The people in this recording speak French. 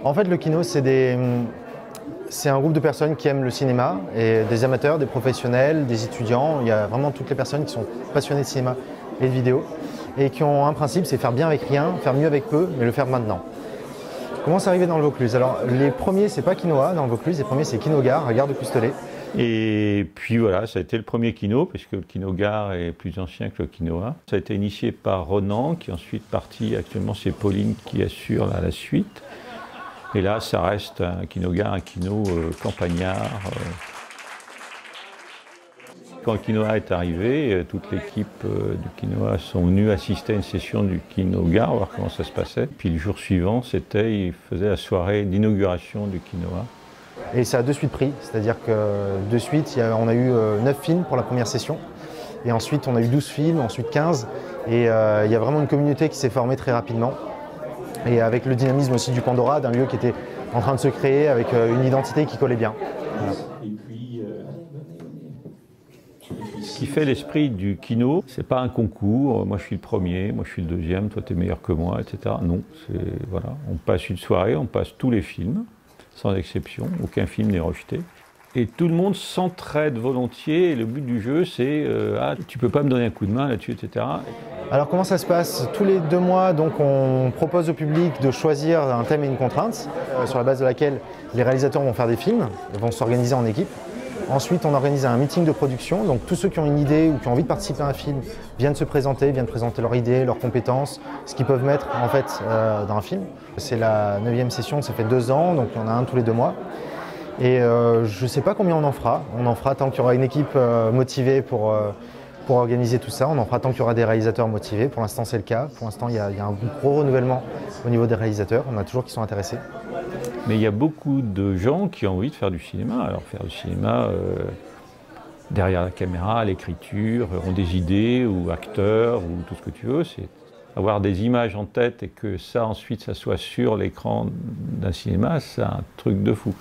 En fait, le Kino, c'est un groupe de personnes qui aiment le cinéma, et des amateurs, des professionnels, des étudiants. Il y a vraiment toutes les personnes qui sont passionnées de cinéma et de vidéo et qui ont un principe, c'est faire bien avec rien, faire mieux avec peu, mais le faire maintenant. Comment c'est arrivé dans le Vaucluse? Alors, les premiers, c'est pas Kinoa dans le Vaucluse, les premiers, c'est Kinogare, à Gare de Coustelet. Et puis voilà, ça a été le premier Kino, puisque le Kinogare est plus ancien que le Kinoa. Ça a été initié par Ronan, qui est ensuite parti, actuellement c'est Pauline qui assure la suite. Et là, ça reste un Kinogare, un Kino campagnard. Quand le Kinoa est arrivé, toute l'équipe du Kinoa sont venus assister à une session du Kinogare, voir comment ça se passait. Puis le jour suivant, ils faisaient la soirée d'inauguration du Kinoa. Et ça a de suite pris, c'est-à-dire que de suite, on a eu 9 films pour la première session. Et ensuite, on a eu 12 films, ensuite 15. Et il y a vraiment une communauté qui s'est formée très rapidement. Et avec le dynamisme aussi du Pandora, d'un lieu qui était en train de se créer, avec une identité qui collait bien. Voilà. Ce qui fait l'esprit du Kino, c'est pas un concours, moi je suis le premier, moi je suis le deuxième, toi t'es meilleur que moi, etc. Non, voilà, on passe une soirée, on passe tous les films, sans exception, aucun film n'est rejeté. Et tout le monde s'entraide volontiers, et le but du jeu c'est ah, tu peux pas me donner un coup de main là-dessus, etc. Alors comment ça se passe? Tous les 2 mois, donc, on propose au public de choisir un thème et une contrainte, sur la base de laquelle les réalisateurs vont faire des films, vont s'organiser en équipe. Ensuite, on organise un meeting de production, donc tous ceux qui ont une idée ou qui ont envie de participer à un film viennent se présenter, viennent présenter leur idée, leurs compétences, ce qu'ils peuvent mettre en fait dans un film. C'est la 9e session, ça fait 2 ans, donc il y en a un tous les 2 mois. Et je ne sais pas combien on en fera tant qu'il y aura une équipe motivée pour organiser tout ça, on en fera tant qu'il y aura des réalisateurs motivés. Pour l'instant c'est le cas, pour l'instant il y a un gros renouvellement au niveau des réalisateurs, on a toujours qui sont intéressés. Mais il y a beaucoup de gens qui ont envie de faire du cinéma. Alors faire du cinéma derrière la caméra, à l'écriture, ont des idées, ou acteurs, ou tout ce que tu veux. C'est avoir des images en tête et que ça ensuite ça soit sur l'écran d'un cinéma, c'est un truc de fou.